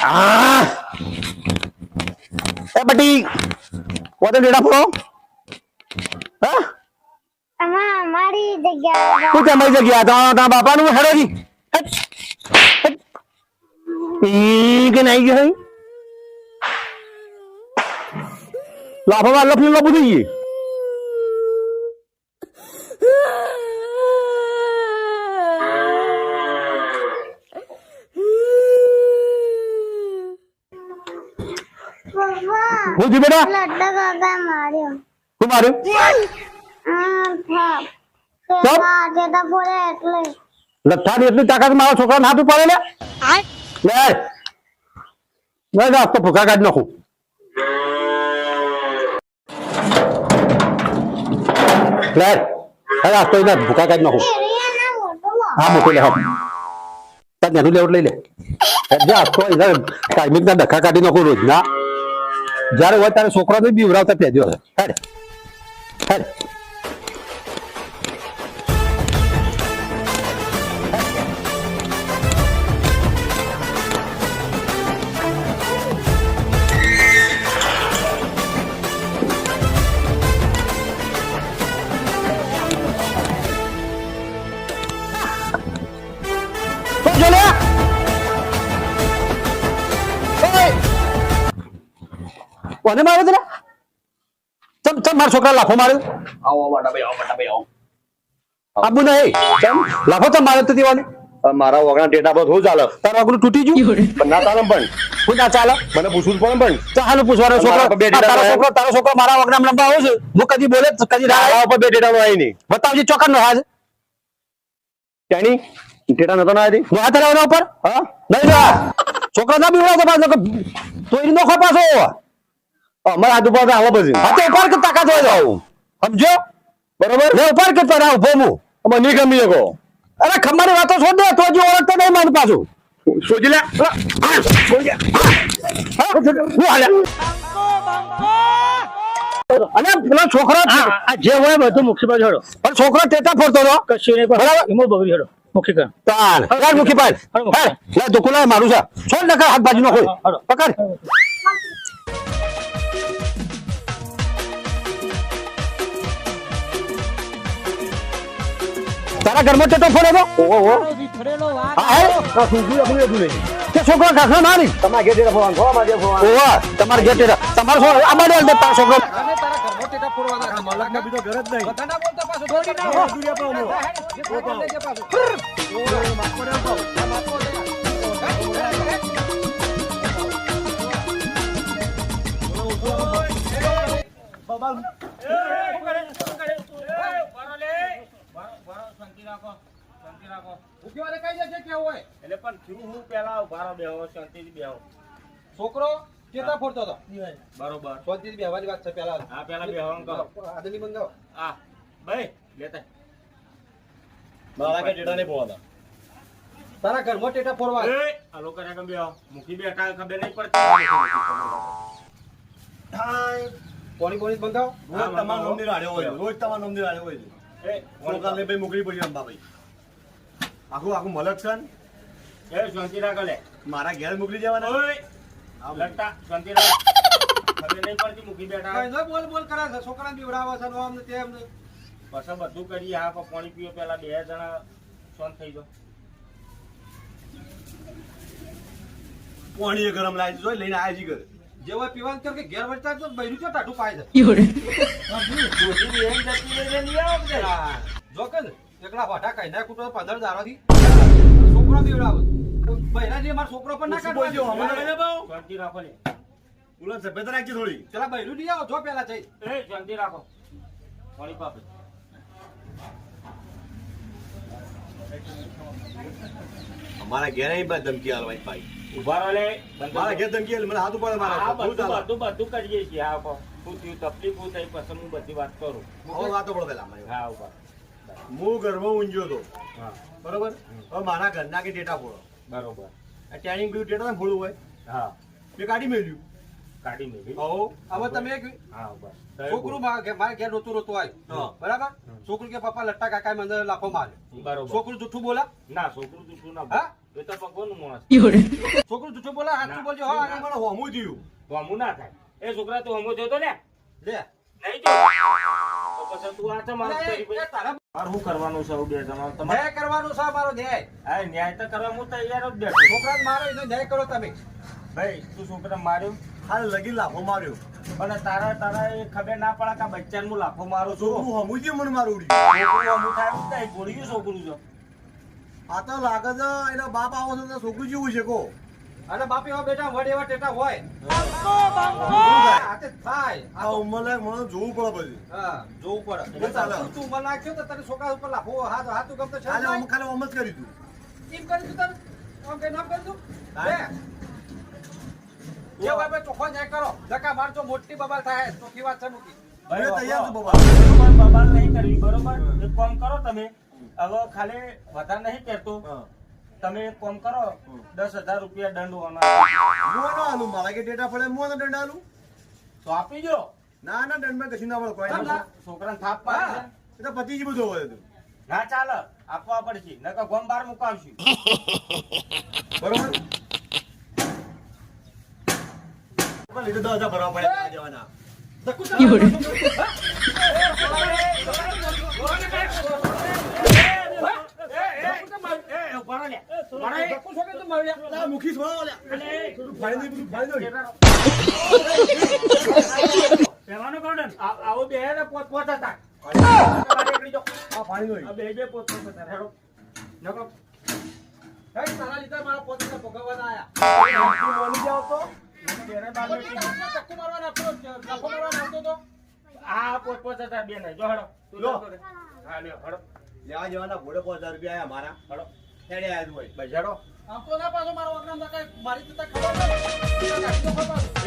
આ એ બટી કોતે ડેડા ફોડો હા અમારી જગ્યા તું તમારી જગ્યા તા બાપાનું હેડોજી કે નહીં ગયો લાફો માં લફલું લબુ જોઈએ હું જી બેટા લડ્ડા કાકા માર્યો તું માર્યું જેતા ફોડે એટલે લઠ્ઠાની એટલી તાકાત મારા છોકરાને હાથ ઉપાડે લે લે તો ભૂખા કાઢી નાખું લે અરે તો એને ભૂખા કાઢી નાખું હા મોકલી લે તાર નેનું લેવડ લઈ લે જા તો ટાઈમિંગ ના ધક્કા કાઢી નાખું રોજ ના જયારે હોય તારે છોકરાને બીવરાવતા પહેજો હેડ હેડ કોને મારે તને ચમ ચમ મારા છોકરા લાફો માર્યો આવો બટા ભાઈ આવો આબુ નહીં ચમ લાફો ચમ મારે દેવાની મારા વગણા ડેટા પર શું ચાલે તારું આગળ તૂટી ગયું પણ ના ચાલે પણ શું ના ચાલે મને પૂછવું જ પડે પણ ચાલો પૂછવાનો છોકરો તારો છોકરો મારા વગણા લંબા આવે છે હું કદી બોલે કદી મારા ઉપર બે ડેટા નો આવી નહીં બતાવજે ચોકર નો હાજ ત્યાંની ડેટા નતો ના આવી નો હાથ લાવવાનો ઉપર હા નહીં લા છોકરા ના બીવડાવતો પાછો તો એ નો ખા પાછો અમારા હાથ ઉપર આવો પછી હા તો ઉપર કે તાકાત હોય જાવ સમજો બરોબર લે ઉપર કે તારા ઉભો હું અમે નહીં ગમી શકો અરે ખમારી વાતો છોડ દે તો જો ઓળખતો નહીં મારું પાછું સોજી લે અને પેલો છોકરો જે હોય બધું મુખી બાજુ હડો પણ છોકરો ટેટા ફરતો હતો કશું નહીં બરાબર એમાં બગડી હડો મુખી કર તાન પકડ મુખી પાડ લે દુકુલા મારું છે છોડ નકર હાથ બાજુ નો હોય પકડ તારા ઘરમાં ટેટો ફોડે તો ઓહો કે છોકરો કાખા મારી તમારા ઘેર ડેટા ફોન થોડા મારે ફોન ઓહો તમારે ઘેર ટેટા તમારો છોકરો અમારે દે તારો છોકરો છોકરો કેતા ફરતો હતો બરોબર શાંતિથી બેહવાની વાત છે પેલા હા પેલા બેહવાનું કહો આદલી મંગાવો હા ભાઈ લેતા મારા ઘેર ડેટા નહીં ફોન તારા ઘરમાં ટેટા ફોડવા એ આ લોકો ને કેમ બેહો મુખી બેઠા ખબર નહીં પડતી પોણી પોણી મંગાવો રોજ તમારા નોમની રાડ્યો હોય રોજ તમારા નોમની રાડ્યો હોય એ છોકરાને ભાઈ મોકલી પડી અંબા ભાઈ આખું મલક છે એ શાંતિ રાખો લે મારા ઘેર મોકલી જવાના ઓય લટતા શાંતિ રાખો ખબર નહીં પડતી મુખી બેઠા કઈ બોલ બોલ કરે છે છોકરાને બીવડાવે છે નો આમને તેમ પછી બધું કરી આ પાણી પીઓ પેલા બે જણા શાંત થઈ જાઓ પાણી ગરમ લાવી જોઈ લઈને આવ્યા જી ઘરે જે હોય પીવાનું કર કે ઘેર વળતા તો બૈરું છે ટાટું પાય છે જો કે એકલા ભાટા કઈ ના કૂટો 15 દારાથી છોકરો બીવડાવે બૈરા જે મારો છોકરો પણ ના કાઢવા જો શાંતિ રાખો લે ઉલટ સભ્યતા રાખજે થોડી પેલા બૈરું લઈ આવો જો પેલા જઈ એ શાંતિ રાખો પાણી પાપે અમારા ઘેર અહીં બસ ધમકી આલવાની ભાઈ ઉભા રહો લે મારા ઘેર ધમકી આલે મને હાથ ઉપર આ મારા બધું કરીએ છીએ આ શું થયું તકલીફ થઈ પછી હું બધી વાત કરું હવે વાતો પડો પેલા અમારી હા ઉભા હું ઘરમાં ઊંઝ્યો હતો હા બરોબર હવે મારા ઘરના કે ડેટા ફોડો બરોબર આ ટ્રેનિંગ ગયું ડેટા ફોડવું હોય હા મેં કાઢી મેલ્યું કાઢી મેલી હો હવે તમે હા બસ છોકરું મારા ઘેર રોતું રોતું હા. આવ્યું બરાબર છોકરું કે પપ્પા લટ્ટા કાકા મને લાફો માર્યો બરોબર છોકરું જૂઠું બોલા ના છોકરું જૂઠું ના હા એ તો ભગવાનનું માણસ. છોકરું જૂઠું બોલે સાચું બોલજો હા આ મને હોમું થયું. હોમું ના થાય. એ છોકરા તું હોમો થયો તો ને? લે નહીં જો. તો પછી તું આ ચમ આમ કરી ભાઈ? તારા મારે શું કરવાનું છે આવું બે જણા? તમારે ન્યાય કરવાનું છે મારો ન્યાય હા, ન્યાય તો કરવા હું તૈયાર જ બેઠો. છોકરાને મારો એનો ન્યાય કરો તમે ભાઈ તું છોકરા માર્યો હાલ લગી લાફો માર્યો. પણ તારા એ ખબર ના પડે કે આ બચ્ચાને હું લાફો મારું છું. છોકરું હોમું થયું મને મારું ઉડ્યું. છોકરું હોમું થાય એવું થાય. ગોળિયું છોકરું છે. આ તો લાગે છે એના બાપ આવો છે તો છોકરું જેવું છે કો. અને બાપી હો બેટા વડ એવા ટેટા હોય હાથે થાય આ ઉંમર લાયક મને જોવું પડે પછી. હા જોવું પડે એટલે ચાલે. તું ઉંમર નાખ્યો તો તને છોકરા ઉપર લાફો હાથ ગમતો છે ખાલી ખાલી ઓમ જ કરી તું. એમ કરી તું તને આમ કઈ નામ કરી તું લે જે બાબા ચોખ્ખો ન્યાય કરો ધક્કા મારજો મોટી બબાલ થાય ચોખ્ખી વાત છે મૂકી હવે તૈયાર છું બાબા. બરોબર, બબાલ નહીં કરવી બરોબર. એક કામ કરો તમે હવે ખાલી વધારે નહીં કહેતો. હા. તમે એક કામ કરો 10,000 રૂપિયા દંડ હોવાનો હું ના આલું મારા કે ટેટા પડે હું દંડ આલું. તો આપી જો. ના ના દંડમાં કશું ના મળે કોઈ ના, ના. ના. છોકરાને થાપ પાડે છે. એ તો પતિ જ બધું હોય તું. ના ચાલે, આપવા પડશે નકર ગોમ બાર મુકાવશું. બરોબર. પણ લીધે 10,000 ભરવા પડે આ જવાના. ધક્કુ ચાલે. ધક્કુ છો કે તું માર્યા? આ મુખી છો ઓલા. બધું ફાડી દે, બધું ફાડી દે. પહેવાનો ગોલ્ડન આવો બે ને પોત હતા. આ ફાડી દો. આ બે પોત હતા. હેડો નકો હે, તારા લીધે મારા પોતાને ભોગવવાના આયા. મોની જાવ તો તેરે બાજુ ધક્કુ મારવાના આપણો લાફો મારવાના આવતો તો આ પોત હતા બે ને જો હેડો તું લો. જતો રે. હા લ્યો હેડો લેવા જવાના ઘોડે 5,000 રૂપિયા આયા મારા. હેડો હેડે આયા તું હોય. ભાઈ હેડો આમ તો ના પાછો મારો વગર મારી તો ખબર નહીં.